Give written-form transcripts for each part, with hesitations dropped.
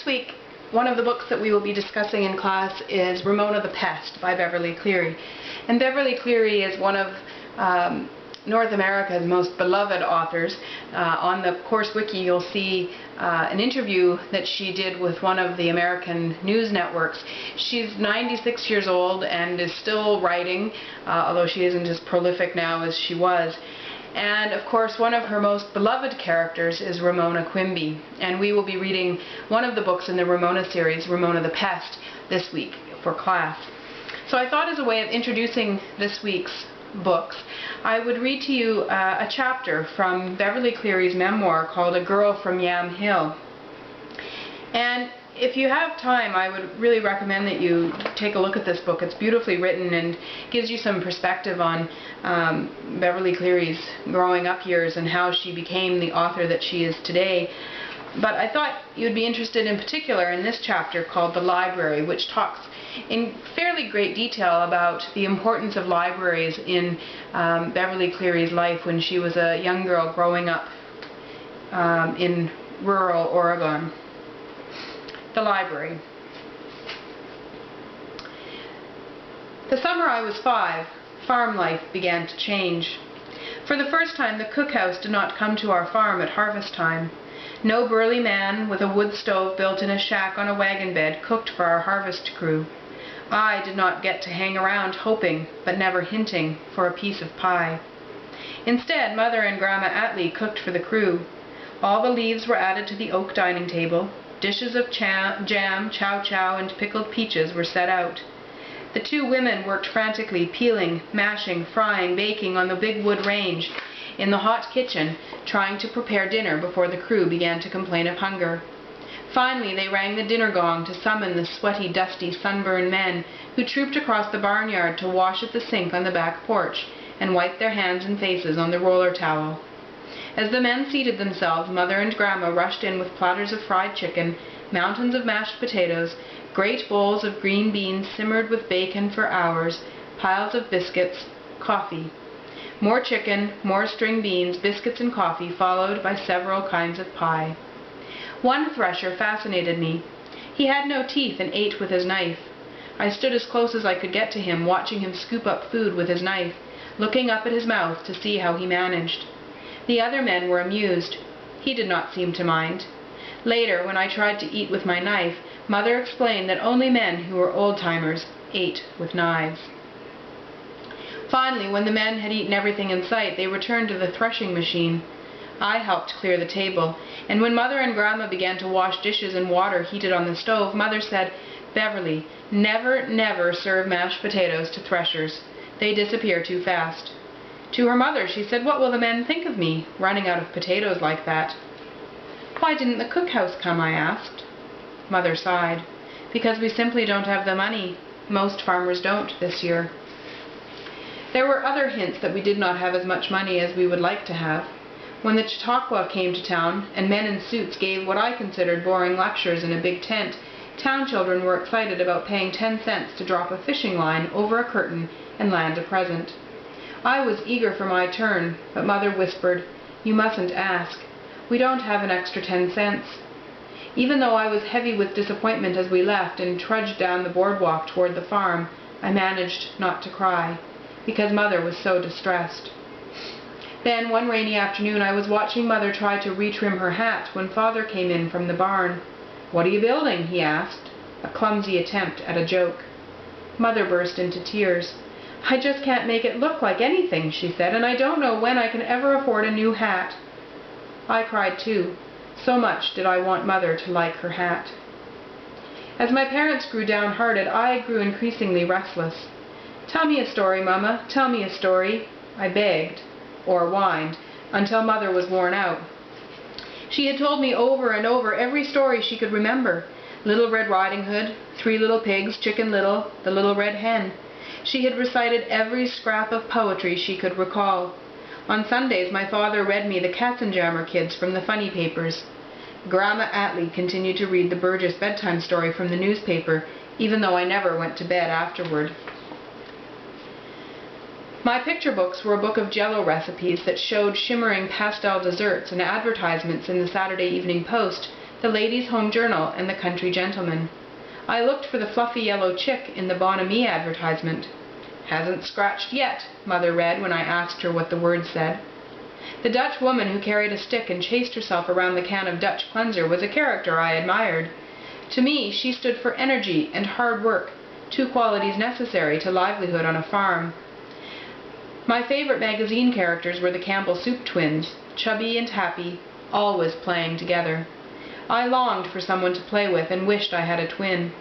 This week, one of the books that we will be discussing in class is Ramona the Pest by Beverly Cleary. And Beverly Cleary is one of North America's most beloved authors. On the course wiki you'll see an interview that she did with one of the American news networks. She's 96 years old and is still writing, although she isn't as prolific now as she was. And of course one of her most beloved characters is Ramona Quimby, and we will be reading one of the books in the Ramona series, Ramona the Pest, this week for class. So I thought, as a way of introducing this week's books, I would read to you a chapter from Beverly Cleary's memoir called A Girl from Yamhill. And if you have time, I would really recommend that you take a look at this book. It's beautifully written and gives you some perspective on Beverly Cleary's growing up years and how she became the author that she is today. But I thought you'd be interested in particular in this chapter called The Library, which talks in fairly great detail about the importance of libraries in Beverly Cleary's life when she was a young girl growing up in rural Oregon. The Library. The summer I was 5, farm life began to change. For the first time, the cookhouse did not come to our farm at harvest time. No burly man with a wood stove built in a shack on a wagon bed cooked for our harvest crew. I did not get to hang around hoping, but never hinting, for a piece of pie. Instead, Mother and Grandma Atlee cooked for the crew. All the leaves were added to the oak dining table. Dishes of jam, chow-chow, and pickled peaches were set out. The two women worked frantically, peeling, mashing, frying, baking on the big wood range in the hot kitchen, trying to prepare dinner before the crew began to complain of hunger. Finally, they rang the dinner gong to summon the sweaty, dusty, sunburned men who trooped across the barnyard to wash at the sink on the back porch and wipe their hands and faces on the roller towel. As the men seated themselves, Mother and Grandma rushed in with platters of fried chicken, mountains of mashed potatoes, great bowls of green beans simmered with bacon for hours, piles of biscuits, coffee. More chicken, more string beans, biscuits and coffee, followed by several kinds of pie. One thresher fascinated me. He had no teeth and ate with his knife. I stood as close as I could get to him, watching him scoop up food with his knife, looking up at his mouth to see how he managed. The other men were amused. He did not seem to mind. Later, when I tried to eat with my knife, Mother explained that only men who were old-timers ate with knives. Finally, when the men had eaten everything in sight, they returned to the threshing machine. I helped clear the table, and when Mother and Grandma began to wash dishes in water heated on the stove, Mother said, "Beverly, never, never serve mashed potatoes to threshers. They disappear too fast." To her mother, she said, "What will the men think of me, running out of potatoes like that?" "Why didn't the cookhouse come?" I asked. Mother sighed. "Because we simply don't have the money. Most farmers don't this year." There were other hints that we did not have as much money as we would like to have. When the Chautauqua came to town, and men in suits gave what I considered boring lectures in a big tent, town children were excited about paying 10 cents to drop a fishing line over a curtain and land a present. I was eager for my turn, but Mother whispered, "You mustn't ask. We don't have an extra 10 cents. Even though I was heavy with disappointment as we left and trudged down the boardwalk toward the farm, I managed not to cry, because Mother was so distressed. Then, one rainy afternoon, I was watching Mother try to retrim her hat when Father came in from the barn. "What are you building?" he asked, a clumsy attempt at a joke. Mother burst into tears. "I just can't make it look like anything," she said, "and I don't know when I can ever afford a new hat." I cried too. So much did I want Mother to like her hat. As my parents grew downhearted, I grew increasingly restless. "Tell me a story, Mama, tell me a story," I begged, or whined, until Mother was worn out. She had told me over and over every story she could remember. Little Red Riding Hood, Three Little Pigs, Chicken Little, The Little Red Hen. She had recited every scrap of poetry she could recall. On Sundays, my father read me the Katzenjammer Kids from the funny papers. Grandma Atlee continued to read the Burgess bedtime story from the newspaper, even though I never went to bed afterward. My picture books were a book of Jell-O recipes that showed shimmering pastel desserts and advertisements in the Saturday Evening Post the Ladies' Home Journal, and the Country Gentleman. I looked for the fluffy yellow chick in the Bonamy advertisement. "Hasn't scratched yet," Mother read when I asked her what the word said. The Dutch woman who carried a stick and chased herself around the can of Dutch cleanser was a character I admired. To me, she stood for energy and hard work, two qualities necessary to livelihood on a farm. My favorite magazine characters were the Campbell Soup twins, chubby and happy, always playing together. I longed for someone to play with and wished I had a twin.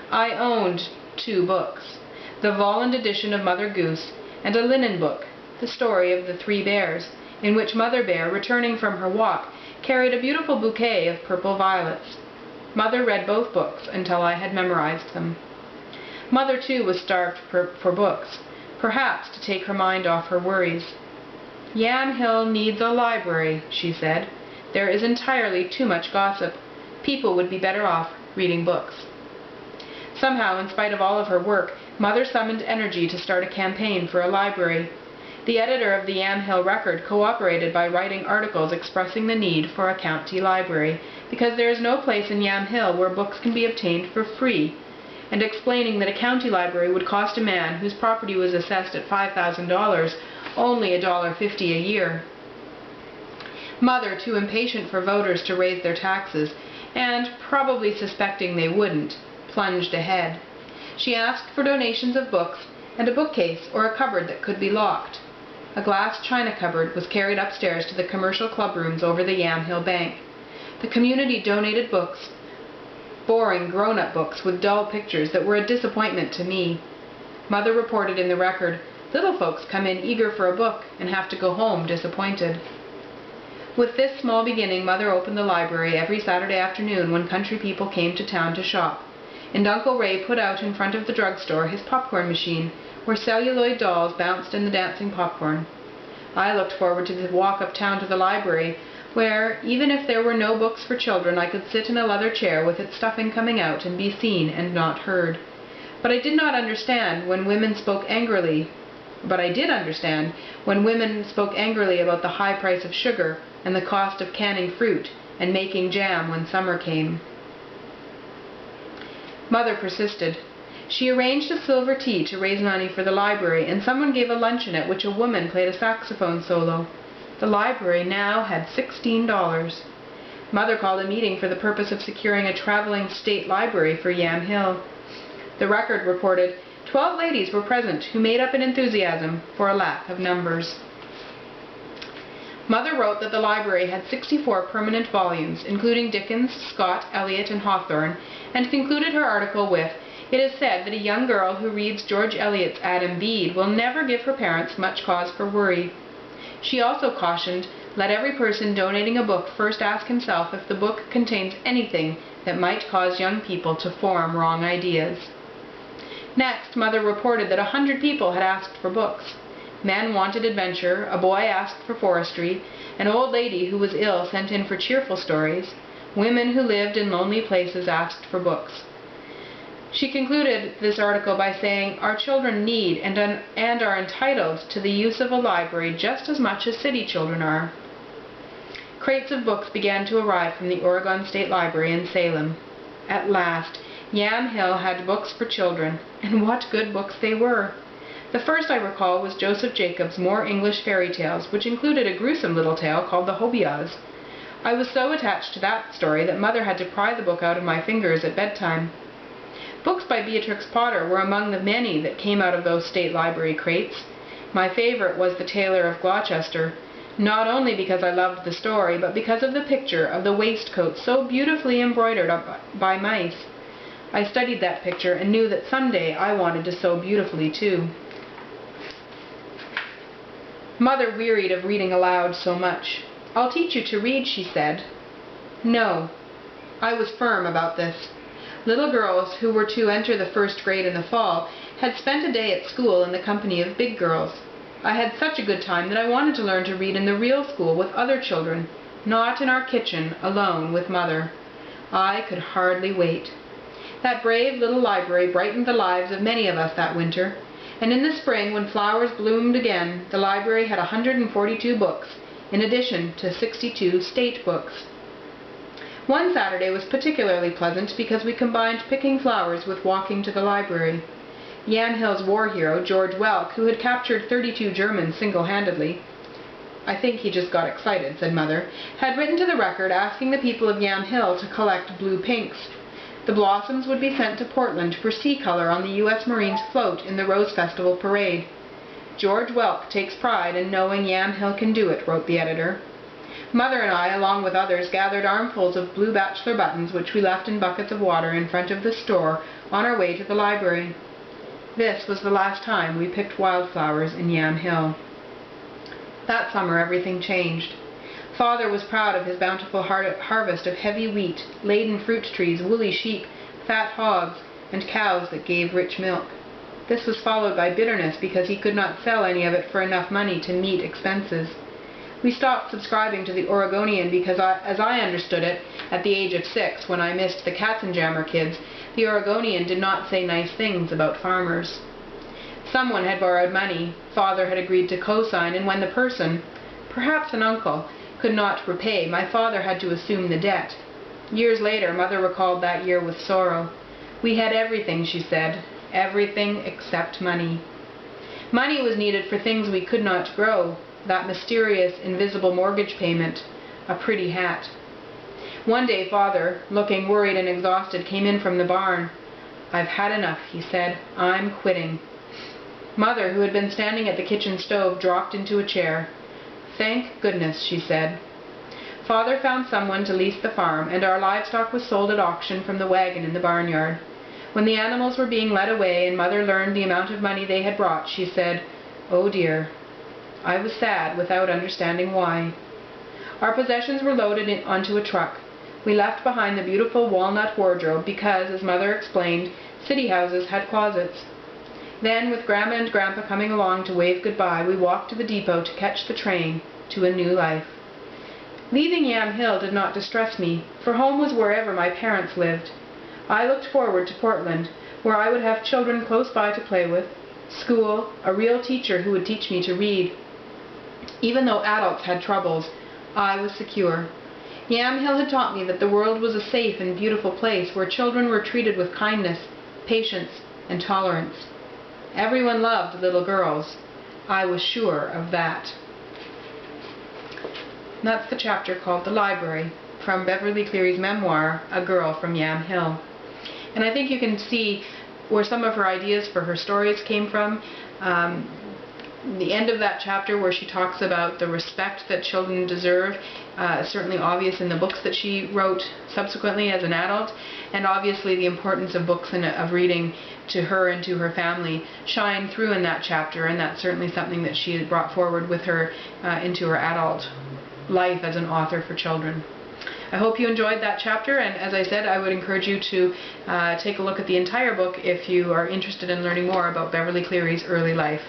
I owned 2 books, the Volland edition of Mother Goose and a linen book, the story of the 3 bears, in which Mother Bear, returning from her walk, carried a beautiful bouquet of purple violets. Mother read both books until I had memorized them. Mother, too, was starved for books, perhaps to take her mind off her worries. "Yamhill needs a library," she said. "There is entirely too much gossip. People would be better off reading books." Somehow, in spite of all of her work, Mother summoned energy to start a campaign for a library. The editor of the Yamhill Record cooperated by writing articles expressing the need for a county library, because there is no place in Yamhill where books can be obtained for free, and explaining that a county library would cost a man whose property was assessed at $5,000 only $1.50 a year. Mother, too impatient for voters to raise their taxes, and probably suspecting they wouldn't, plunged ahead. She asked for donations of books and a bookcase or a cupboard that could be locked. A glass china cupboard was carried upstairs to the commercial club rooms over the Yamhill Bank. The community donated books, boring grown-up books with dull pictures that were a disappointment to me. Mother reported in the Record, "Little folks come in eager for a book and have to go home disappointed." With this small beginning, Mother opened the library every Saturday afternoon when country people came to town to shop, and Uncle Ray put out in front of the drugstore his popcorn machine, where celluloid dolls bounced in the dancing popcorn. I looked forward to the walk uptown to the library, where, even if there were no books for children, I could sit in a leather chair with its stuffing coming out and be seen and not heard. But I did understand when women spoke angrily about the high price of sugar and the cost of canning fruit and making jam when summer came. Mother persisted. She arranged a silver tea to raise money for the library, and someone gave a luncheon at which a woman played a saxophone solo. The library now had $16. Mother called a meeting for the purpose of securing a traveling state library for Yamhill. The Record reported 12 ladies were present who made up an enthusiasm for a lack of numbers. Mother wrote that the library had 64 permanent volumes, including Dickens, Scott, Eliot, and Hawthorne, and concluded her article with, "It is said that a young girl who reads George Eliot's Adam Bede will never give her parents much cause for worry." She also cautioned, "Let every person donating a book first ask himself if the book contains anything that might cause young people to form wrong ideas." Next, Mother reported that 100 people had asked for books. Men wanted adventure, a boy asked for forestry, an old lady who was ill sent in for cheerful stories, women who lived in lonely places asked for books. She concluded this article by saying, "Our children need and are entitled to the use of a library just as much as city children are." Crates of books began to arrive from the Oregon State Library in Salem. At last, Yamhill had books for children, and what good books they were! The first I recall was Joseph Jacobs' More English Fairy Tales, which included a gruesome little tale called The Hobias. I was so attached to that story that Mother had to pry the book out of my fingers at bedtime. Books by Beatrix Potter were among the many that came out of those state library crates. My favorite was The Tailor of Gloucester, not only because I loved the story, but because of the picture of the waistcoat so beautifully embroidered by mice. I studied that picture and knew that someday I wanted to sew beautifully too. Mother wearied of reading aloud so much. "I'll teach you to read," she said. No. I was firm about this. Little girls who were to enter the first grade in the fall had spent a day at school in the company of big girls. I had such a good time that I wanted to learn to read in the real school with other children, not in our kitchen alone with Mother. I could hardly wait. That brave little library brightened the lives of many of us that winter, and in the spring, when flowers bloomed again, the library had 142 books, in addition to 62 state books. One Saturday was particularly pleasant because we combined picking flowers with walking to the library. Yamhill's war hero, George Welk, who had captured 32 Germans single-handedly, "I think he just got excited," said Mother, had written to the Record asking the people of Yamhill to collect blue pinks. The blossoms would be sent to Portland for sea color on the U.S. Marines float in the Rose Festival parade. "George Welk takes pride in knowing Yamhill can do it," wrote the editor. Mother and I, along with others, gathered armfuls of blue bachelor buttons which we left in buckets of water in front of the store on our way to the library. This was the last time we picked wildflowers in Yamhill. That summer everything changed. Father was proud of his bountiful harvest of heavy wheat, laden fruit trees, woolly sheep, fat hogs, and cows that gave rich milk. This was followed by bitterness because he could not sell any of it for enough money to meet expenses. We stopped subscribing to the Oregonian because, as I understood it, at the age of 6, when I missed the Katzenjammer kids, the Oregonian did not say nice things about farmers. Someone had borrowed money, Father had agreed to co-sign, and when the person, perhaps an uncle, could not repay, my father had to assume the debt. Years later, Mother recalled that year with sorrow. "We had everything," she said, "everything except money." Money was needed for things we could not grow, that mysterious, invisible mortgage payment, a pretty hat. One day Father, looking worried and exhausted, came in from the barn. "I've had enough," he said. "I'm quitting." Mother, who had been standing at the kitchen stove, dropped into a chair. "Thank goodness," she said. Father found someone to lease the farm, and our livestock was sold at auction from the wagon in the barnyard. When the animals were being led away and Mother learned the amount of money they had brought, she said, "Oh dear." I was sad without understanding why. Our possessions were loaded onto a truck. We left behind the beautiful walnut wardrobe because, as Mother explained, city houses had closets. Then, with Grandma and Grandpa coming along to wave goodbye, we walked to the depot to catch the train to a new life. Leaving Yamhill did not distress me, for home was wherever my parents lived. I looked forward to Portland, where I would have children close by to play with, school, a real teacher who would teach me to read. Even though adults had troubles, I was secure. Yamhill had taught me that the world was a safe and beautiful place where children were treated with kindness, patience, and tolerance. Everyone loved little girls. I was sure of that. And that's the chapter called The Library, from Beverly Cleary's memoir, A Girl from Yamhill. And I think you can see where some of her ideas for her stories came from. The end of that chapter where she talks about the respect that children deserve, certainly obvious in the books that she wrote subsequently as an adult, and obviously the importance of books and of reading to her and to her family shine through in that chapter, and that's certainly something that she had brought forward with her into her adult life as an author for children. I hope you enjoyed that chapter, and as I said, I would encourage you to take a look at the entire book if you are interested in learning more about Beverly Cleary's early life.